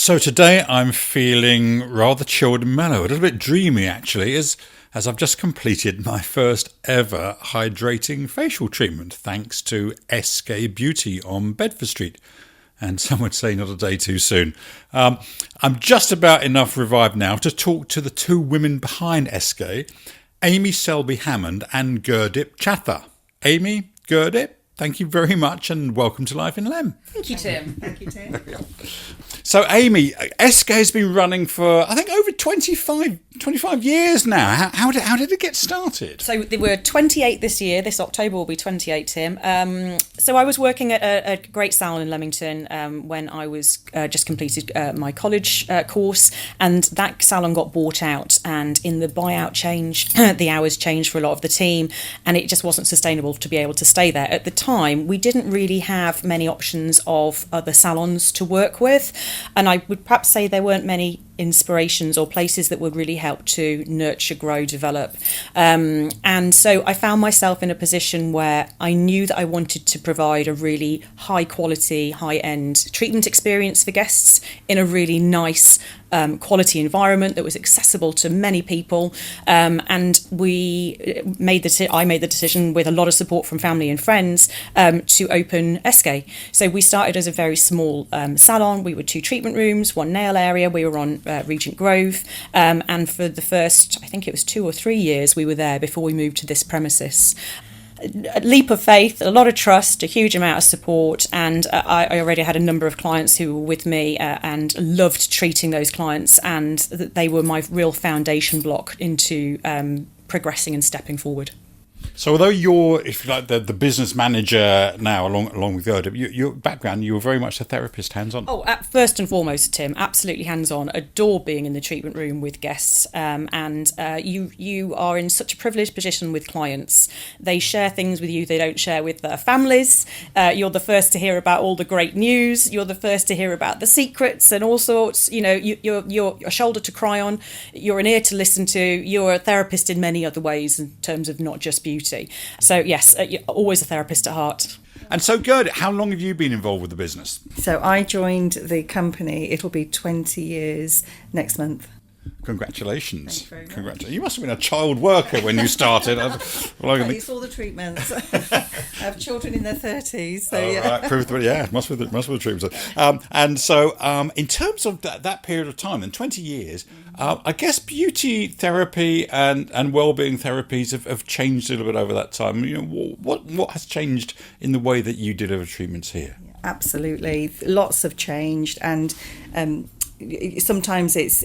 So today I'm feeling rather chilled and mellow, a little bit dreamy actually, as I've just completed my first ever hydrating facial treatment thanks to Esqué Beauty on Bedford Street. And some would say not a day too soon. I'm just about enough revived now to talk to the two women behind Esqué, Amy Selby-Hammond and Gurdip Chatha. Amy, Gurdip, thank you very much and welcome to Life in Lem. Thank you, Tim. Thank you, Tim. So, Amy, Esqué has been running for, I think, over 25 years now. How did it get started? So they were 28 this year. This October will be 28, Tim. So I was working at a great salon in Leamington when I was just completed my college course, and that salon got bought out. And in the buyout change, the hours changed for a lot of the team, and it just wasn't sustainable to be able to stay there. At the time, we didn't really have many options of other salons to work with, and I would perhaps say there weren't many inspirations or places that would really help to nurture, grow, develop. And so I found myself in a position where I knew that I wanted to provide a really high quality, high end treatment experience for guests in a really nice quality environment that was accessible to many people. And I made the decision with a lot of support from family and friends to open Esqué. So we started as a very small salon. We were 2 treatment rooms, 1 nail area. We were on Regent Grove, and for the first, I think it was 2 or 3 years, we were there before we moved to this premises. A leap of faith, a lot of trust, a huge amount of support, and I already had a number of clients who were with me and loved treating those clients, and they were my real foundation block into progressing and stepping forward. So although you're, if you like, the business manager now, along with Gurdip, your background, you were very much a therapist, hands-on. Oh, first and foremost, Tim, absolutely hands-on. Adore being in the treatment room with guests, and you are in such a privileged position with clients. They share things with you they don't share with their families. You're the first to hear about all the great news. You're the first to hear about the secrets and all sorts. You know, you're a shoulder to cry on. You're an ear to listen to. You're a therapist in many other ways in terms of not just beauty. So yes, always a therapist at heart. And so, Gerd, how long have you been involved with the business? So I joined the company, it'll be 20 years next month. Congratulations. Thank you very much. Congratulations. You must have been a child worker when you started. It's all the treatments. I have children in their 30s. So Right, must be the treatments. And so, in terms of that period of time, in 20 years, I guess beauty therapy and wellbeing therapies have changed a little bit over that time. You know, what has changed in the way that you deliver treatments here? Yeah, absolutely, lots have changed, and sometimes it's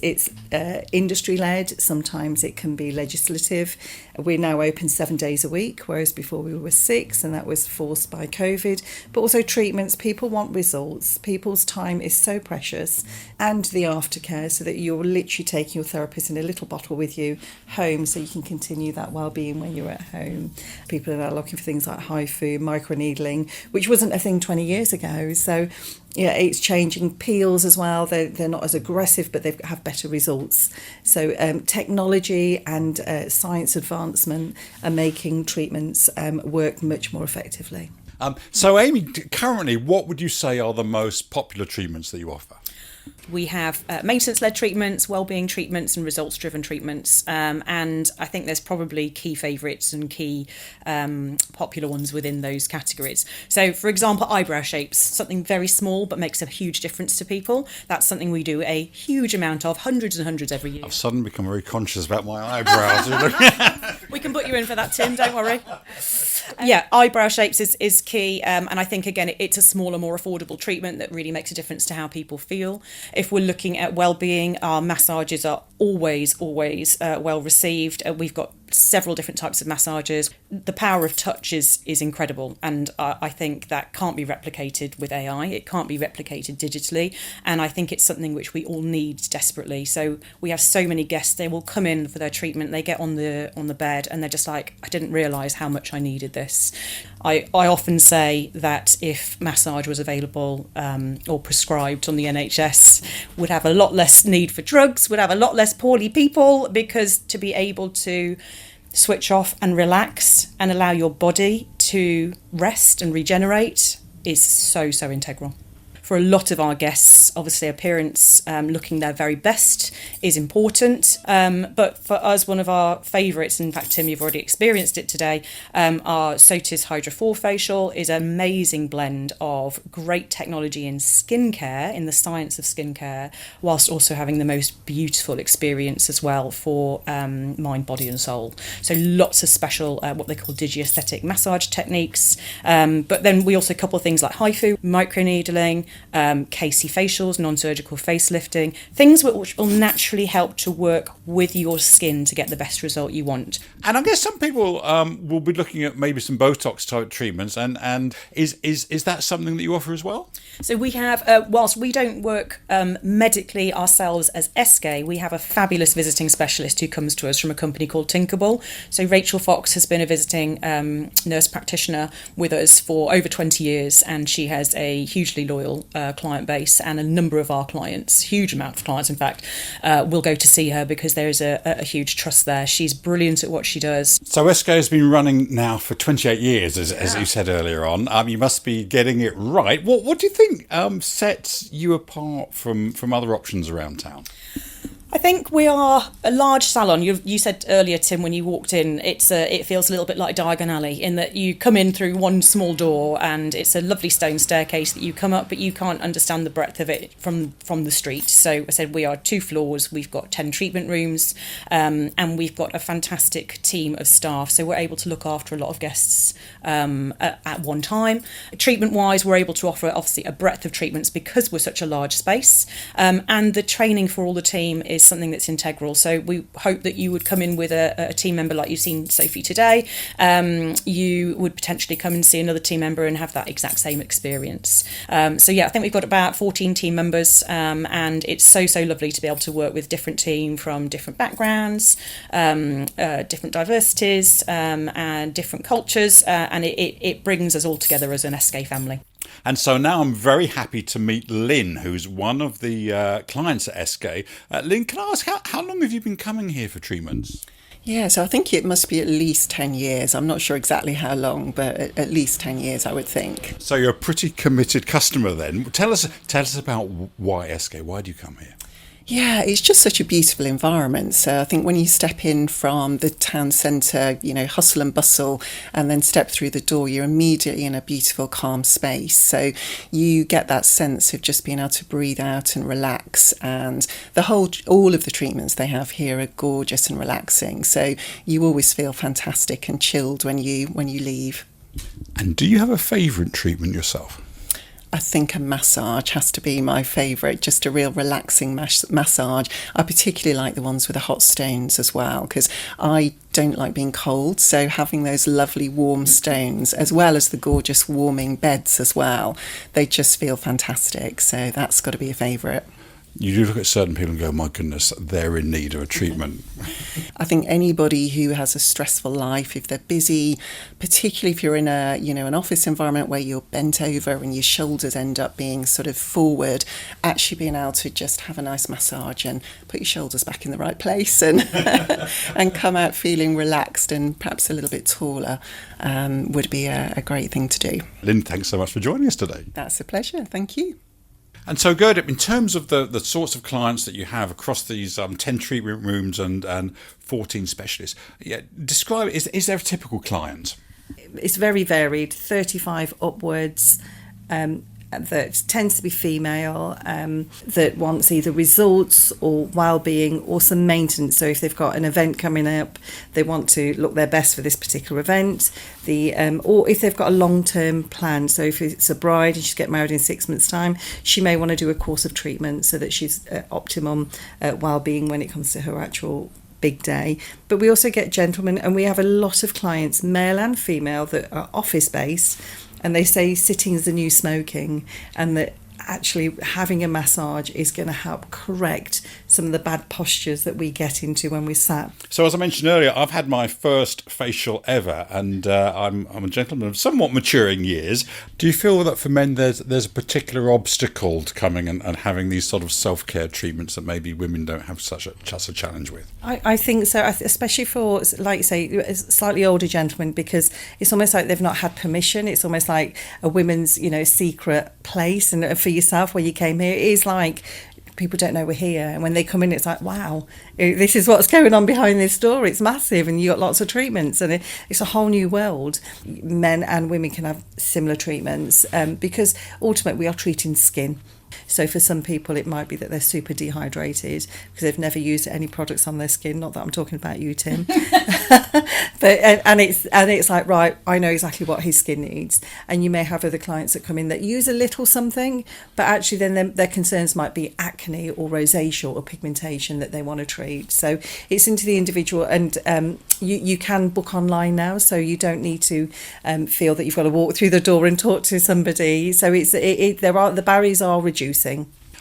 industry led, sometimes it can be legislative. We're now open 7 days a week, whereas before we were 6, and that was forced by COVID. But also treatments, people want results. People's time is so precious, and the aftercare, so that you're literally taking your therapist in a little bottle with you home, so you can continue that well-being when you're at home. People are now looking for things like HIFU, microneedling, which wasn't a thing 20 years ago. So yeah, it's changing. Peels as well, they're not as aggressive, but they have better results. So technology and science advancement are making treatments work much more effectively. So Amy, currently, what would you say are the most popular treatments that you offer? We have maintenance-led treatments, wellbeing treatments, and results-driven treatments. And I think there's probably key favourites and key popular ones within those categories. So, for example, eyebrow shapes, something very small but makes a huge difference to people. That's something we do a huge amount of, hundreds and hundreds every year. I've suddenly become very conscious about my eyebrows. We can put you in for that, Tim, don't worry. Yeah, eyebrow shapes is key, and I think, again, it's a smaller, more affordable treatment that really makes a difference to how people feel. If we're looking at well-being, our massages are always well received. We've got several different types of massages. The power of touch is incredible, and I think that can't be replicated with AI. It can't be replicated digitally, and I think it's something which we all need desperately. So we have so many guests, they will come in for their treatment, they get on the bed, and they're just like, I didn't realise how much I needed this. I often say that if massage was available or prescribed on the NHS, would have a lot less need for drugs, would have a lot less poorly people, because to be able to switch off and relax and allow your body to rest and regenerate is so integral. For a lot of our guests, obviously appearance, looking their very best is important. But for us, one of our favourites, in fact, Tim, you've already experienced it today, our Sotis Hydra 4 facial is an amazing blend of great technology in skincare, in the science of skincare, whilst also having the most beautiful experience as well for mind, body and soul. So lots of special, what they call digi-aesthetic massage techniques. But then we also couple things like HIFU, microneedling, KC facials, non-surgical facelifting, things which will naturally help to work with your skin to get the best result you want. And I guess some people will be looking at maybe some Botox type treatments, and is that something that you offer as well? So we have, whilst we don't work medically ourselves as Esqué, we have a fabulous visiting specialist who comes to us from a company called Tinkerbell. So Rachel Fox has been a visiting nurse practitioner with us for over 20 years, and she has a hugely loyal client base, and a number of our clients, huge amount of clients in fact, will go to see her because there is a huge trust there. She's brilliant at what she does. So Esqué has been running now for 28 years, as you said earlier on. You must be getting it right. What do you think sets you apart from other options around town? I think we are a large salon. You said earlier, Tim, when you walked in, it feels a little bit like Diagon Alley in that you come in through one small door and it's a lovely stone staircase that you come up, but you can't understand the breadth of it from the street. So I said we are 2 floors, we've got 10 treatment rooms, and we've got a fantastic team of staff. So we're able to look after a lot of guests at one time. Treatment-wise, we're able to offer obviously a breadth of treatments because we're such a large space, and the training for all the team is something that's integral. So we hope that you would come in with a team member like you've seen Sophie today. You would potentially come and see another team member and have that exact same experience. So yeah, I think we've got about 14 team members, and it's so lovely to be able to work with different team from different backgrounds, different diversities, and different cultures, and it brings us all together as an Esqué family. And so now I'm very happy to meet Lynn, who's one of the clients at Esqué. Lynn, can I ask, how long have you been coming here for treatments? Yeah, so I think it must be at least 10 years. I'm not sure exactly how long, but at least 10 years, I would think. So you're a pretty committed customer then. Tell us about why Esqué. Why do you come here? Yeah, it's just such a beautiful environment. So I think when you step in from the town centre, hustle and bustle, and then step through the door, you're immediately in a beautiful, calm space. So you get that sense of just being able to breathe out and relax. And all of the treatments they have here are gorgeous and relaxing. So you always feel fantastic and chilled when you leave. And do you have a favourite treatment yourself? I think a massage has to be my favourite, just a real relaxing massage. I particularly like the ones with the hot stones as well, because I don't like being cold, so having those lovely warm stones as well as the gorgeous warming beds as well, they just feel fantastic. So that's got to be a favourite. You do look at certain people and go, my goodness, they're in need of a treatment. I think anybody who has a stressful life, if they're busy, particularly if you're in an office environment where you're bent over and your shoulders end up being sort of forward, actually being able to just have a nice massage and put your shoulders back in the right place and and come out feeling relaxed and perhaps a little bit taller would be a great thing to do. Lynn, thanks so much for joining us today. That's a pleasure. Thank you. And so, Gurdip, in terms of the sorts of clients that you have across these 10 treatment rooms and 14 specialists, describe, is there a typical client? It's very varied, 35 upwards, that tends to be female, that wants either results or well-being or some maintenance. So if they've got an event coming up, they want to look their best for this particular event. Or if they've got a long-term plan, so if it's a bride and she's getting married in 6 months' time, she may want to do a course of treatment so that she's at optimum well-being when it comes to her actual big day. But we also get gentlemen, and we have a lot of clients, male and female, that are office-based, and they say sitting is the new smoking, and that actually having a massage is going to help correct some of the bad postures that we get into when we sat. So as I mentioned earlier, I've had my first facial ever, and I'm a gentleman of somewhat maturing years. Do you feel that for men there's a particular obstacle to coming and having these sort of self-care treatments that maybe women don't have such a challenge with? I think so, especially for, like you say, slightly older gentlemen, because it's almost like they've not had permission. It's almost like a women's, secret place. And for yourself where you came here. It is like people don't know we're here, and when they come in, it's like, wow, this is what's going on behind this door. It's massive, and you got lots of treatments, and it's a whole new world. Men and women can have similar treatments, because ultimately we are treating skin. So for some people it might be that they're super dehydrated because they've never used any products on their skin. Not that I'm talking about you, Tim. But and it's like, right, I know exactly what his skin needs. And you may have other clients that come in that use a little something, but actually then their concerns might be acne or rosacea or pigmentation that they want to treat. So it's into the individual, and you can book online now, so you don't need to feel that you've got to walk through the door and talk to somebody. So the barriers are reducing.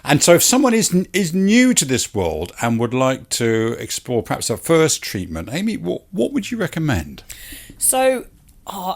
And so if someone is new to this world and would like to explore perhaps a first treatment, Amy, what would you recommend? So,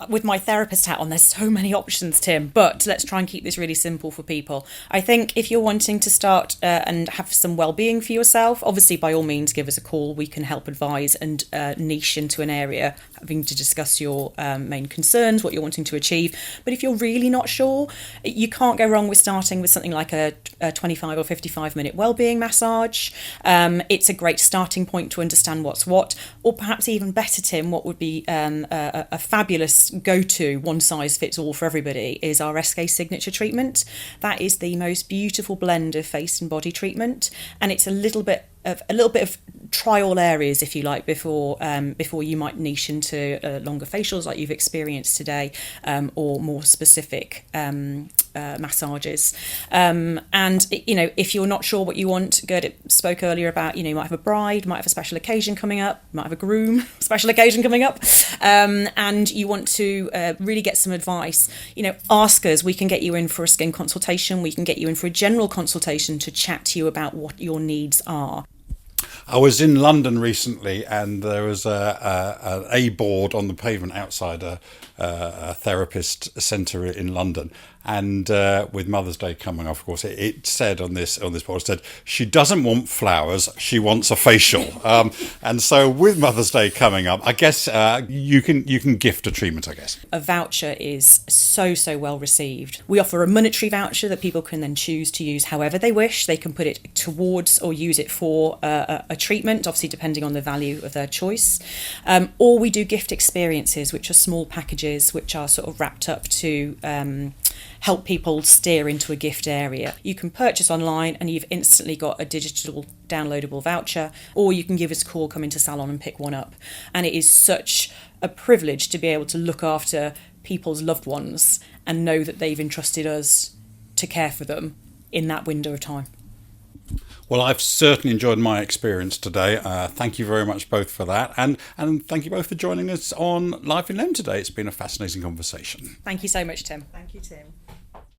with my therapist hat on, there's so many options, Tim, but let's try and keep this really simple for people. I think if you're wanting to start and have some well-being for yourself, obviously by all means give us a call. We can help advise and niche into an area, having to discuss your main concerns, what you're wanting to achieve. But if you're really not sure, you can't go wrong with starting with something like a 25 or 55 minute well-being massage. It's a great starting point to understand what's what, or perhaps even better, Tim, what would be a fabulous go-to one-size-fits-all for everybody is our Esqué signature treatment. That is the most beautiful blend of face and body treatment, and it's a little bit of trial areas, if you like, before you might niche into longer facials like you've experienced today, or more specific massages. And if you're not sure what you want, Gurdip spoke earlier about, you might have a bride, might have a special occasion coming up, might have a groom special occasion coming up, and you want to really get some advice. Ask us. We can get you in for a skin consultation. We can get you in for a general consultation to chat to you about what your needs are. I was in London recently, and there was a board on the pavement outside a therapist centre in London. And with Mother's Day coming up, of course, it said on this board, it said, she doesn't want flowers, she wants a facial. And so with Mother's Day coming up, I guess you can gift a treatment, I guess. A voucher is so well received. We offer a monetary voucher that people can then choose to use however they wish. They can put it towards or use it for a treatment, obviously depending on the value of their choice. Or we do gift experiences, which are small packages which are sort of wrapped up to help people steer into a gift area. You can purchase online and you've instantly got a digital downloadable voucher, or you can give us a call, come into salon and pick one up. And it is such a privilege to be able to look after people's loved ones and know that they've entrusted us to care for them in that window of time. Well, I've certainly enjoyed my experience today. Thank you very much both for that. And thank you both for joining us on Life in Lem today. It's been a fascinating conversation. Thank you so much, Tim. Thank you, Tim.